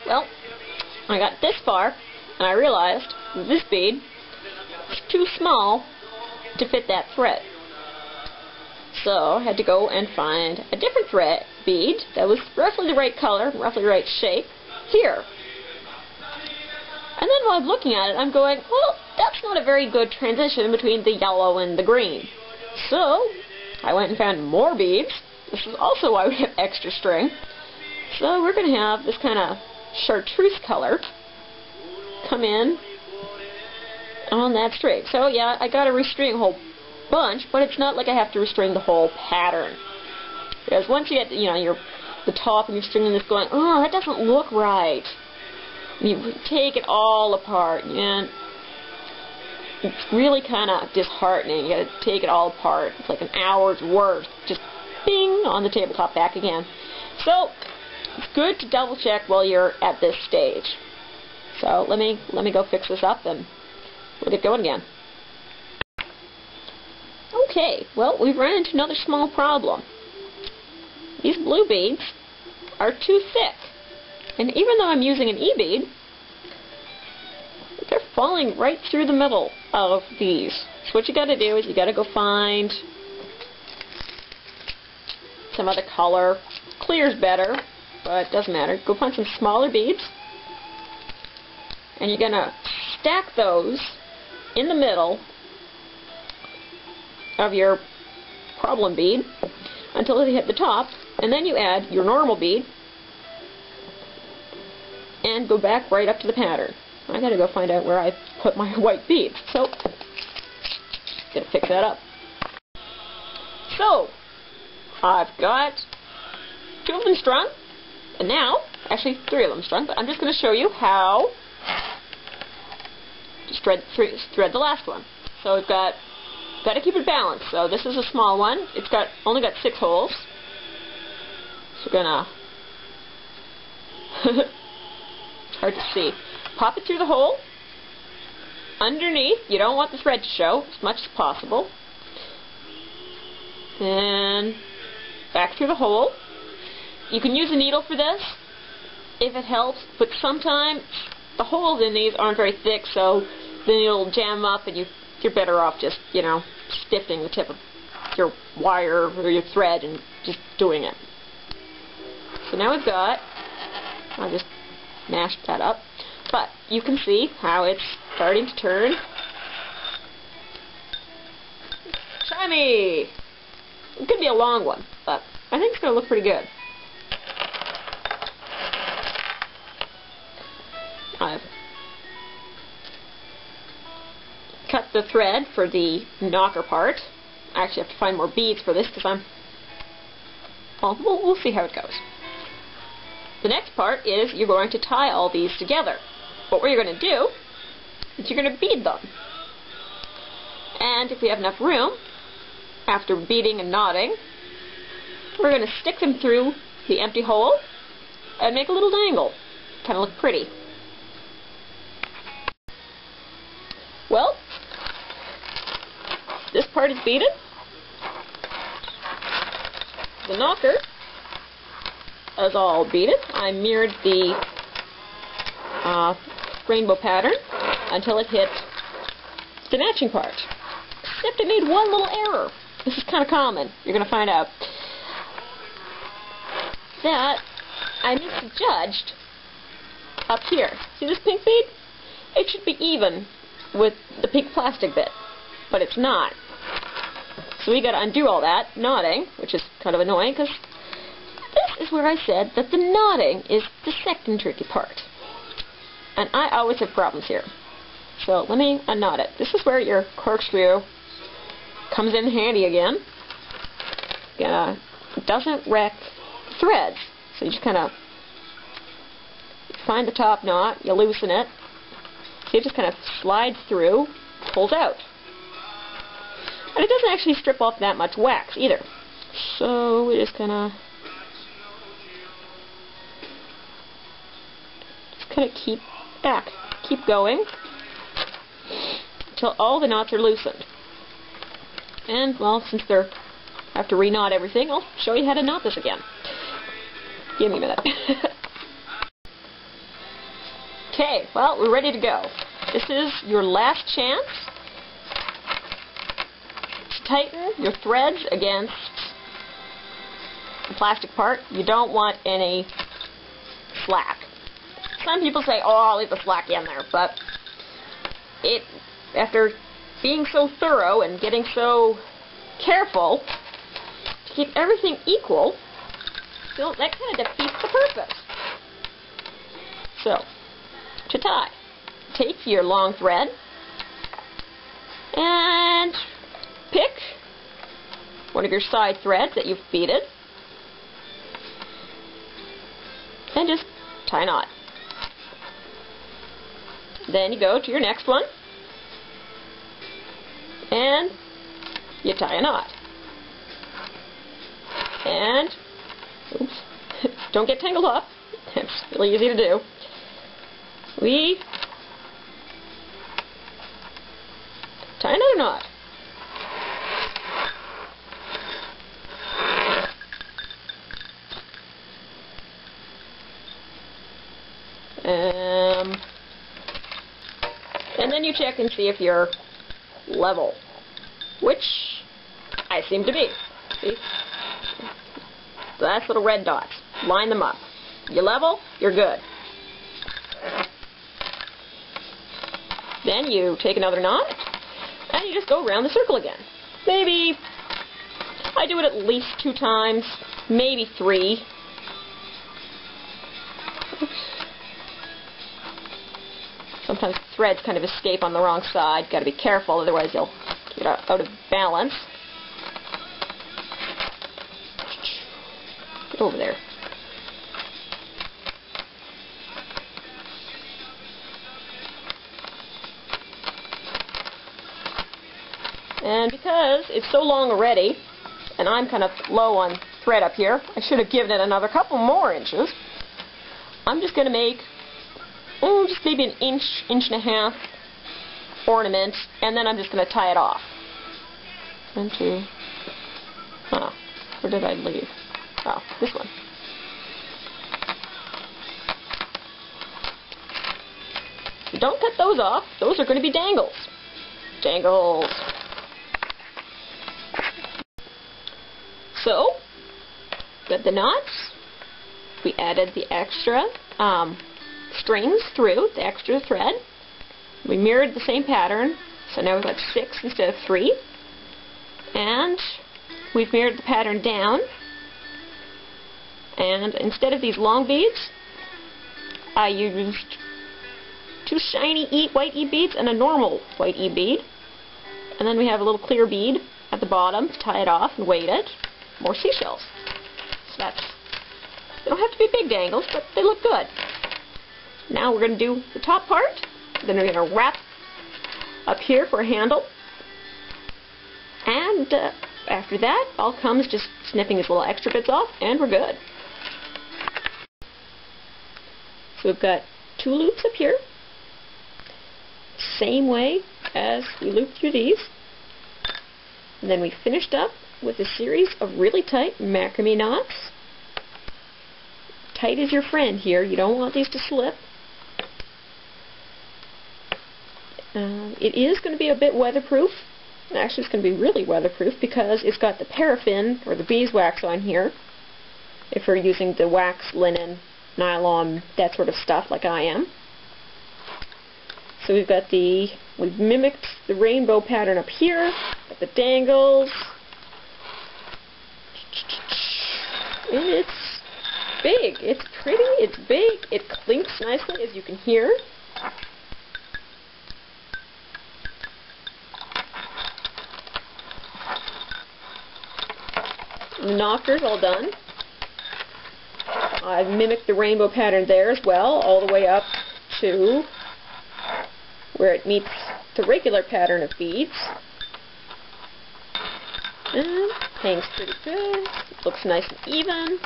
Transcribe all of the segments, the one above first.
Well, I got this far, and I realized that this bead is too small to fit that thread. So I had to go and find a different thread bead that was roughly the right color, roughly the right shape, here. And then while I'm looking at it, I'm going, well, that's not a very good transition between the yellow and the green. So I went and found more beads. This is also why we have extra string. So we're going to have this kind of chartreuse color come in on that string. So yeah, I got to restring a whole bunch, but it's not like I have to restring the whole pattern. Because once you get, the top and you're stringing this going, oh, that doesn't look right. You take it all apart, and it's really kind of disheartening. You got to take it all apart. It's like an hour's worth, just bing on the tabletop back again. So it's good to double check while you're at this stage. So let me go fix this up, and we'll get going again. Okay, well, we've run into another small problem. These blue beads are too thick. And even though I'm using an E-bead, they're falling right through the middle of these. So what you got to do is you got to go find some other color. Clear's better, but it doesn't matter. Go find some smaller beads, and you're going to stack those in the middle of your problem bead until they hit the top, and then you add your normal bead and go back right up to the pattern. I gotta go find out where I put my white beads, so gonna fix that up. So I've got 2 of them strung, and now actually 3 of them strung, but I'm just gonna show you how to thread the last one. So we've got to keep it balanced. So this is a small one. It's only got 6 holes. So we're gonna it's hard to see. Pop it through the hole. Underneath, you don't want the thread to show as much as possible. Then back through the hole. You can use a needle for this if it helps, but sometimes the holes in these aren't very thick, so the needle will jam up, and you're better off just, stiffening the tip of your wire or your thread and just doing it. So now we've got, I'll just mash that up, but you can see how it's starting to turn shiny. It could be a long one, but I think it's going to look pretty good. I've cut the thread for the knocker part. I actually have to find more beads for this because we'll see how it goes. The next part is you're going to tie all these together. What we're going to do is you're going to bead them. And if we have enough room, after beading and knotting, we're going to stick them through the empty hole and make a little dangle. Kind of look pretty. Well, this part is beaded. The knocker is all beaded. I mirrored the rainbow pattern until it hit the matching part. Except I made one little error. This is kind of common. You're going to find out that I misjudged up here. See this pink bead? It should be even with the pink plastic bit, but it's not. So we got to undo all that knotting, which is kind of annoying because this is where I said that the knotting is the second tricky part. And I always have problems here. So let me unknot it. This is where your corkscrew comes in handy again. It doesn't wreck the threads. So you just kind of find the top knot, you loosen it. See, it just kind of slides through, pulls out. And it doesn't actually strip off that much wax either. So we're just gonna keep going until all the knots are loosened. And well, since I have to re-knot everything, I'll show you how to knot this again. Give me a minute. Okay, well, we're ready to go. This is your last chance to tighten your threads against the plastic part. You don't want any slack. Some people say, oh, I'll leave the slack in there, but after being so thorough and getting so careful to keep everything equal, that kind of defeats the purpose. So, to tie, take your long thread and pick one of your side threads that you've beaded and just tie a knot. Then you go to your next one and you tie a knot. And, oops, don't get tangled up. It's really easy to do. We tie another knot. And then you check and see if you're level, which I seem to be. See? That's little red dots. Line them up. You level, you're good. Then you take another knot, and you just go around the circle again. Maybe, I do it at least 2 times, maybe 3. Oops. Sometimes threads kind of escape on the wrong side. Got to be careful, otherwise you'll get out of balance. Get over there. And because it's so long already, and I'm kind of low on thread up here, I should have given it another couple more inches. I'm just going to make, just maybe an inch, inch and a half ornament, and then I'm just going to tie it off. 1, 2, where did I leave? Oh, this one. So don't cut those off. Those are going to be dangles. Dangles. So, got the knots. We added the extra strings through, the extra thread. We mirrored the same pattern, so now we've got 6 instead of 3. And we've mirrored the pattern down. And instead of these long beads, I used 2 shiny white E-beads and a normal white E-bead. And then we have a little clear bead at the bottom to tie it off and weight it. More seashells. So they don't have to be big dangles, but they look good. Now we're going to do the top part. Then we're going to wrap up here for a handle. And after that, all comes just snipping these little extra bits off, and we're good. So we've got 2 loops up here. Same way as we looped through these. And then we finished up with a series of really tight macrame knots. Tight is your friend here. You don't want these to slip. It is going to be a bit weatherproof. Actually, it's going to be really weatherproof because it's got the paraffin or the beeswax on here. If we're using the wax, linen, nylon, that sort of stuff like I am. So we've mimicked the rainbow pattern up here, got the dangles. And it's big, it's pretty, it's big, it clinks nicely as you can hear. The knocker's all done. I've mimicked the rainbow pattern there as well, all the way up to where it meets the regular pattern of beads. And hangs pretty good. It looks nice and even.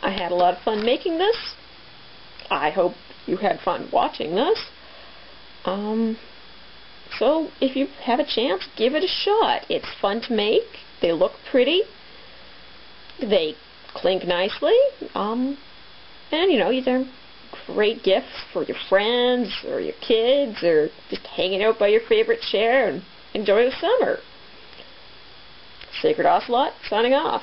I had a lot of fun making this. I hope you had fun watching this. So if you have a chance, give it a shot. It's fun to make. They look pretty. They clink nicely. And you know, they're great gifts for your friends or your kids, or just hanging out by your favorite chair and enjoy the summer. SacredOcelot signing off.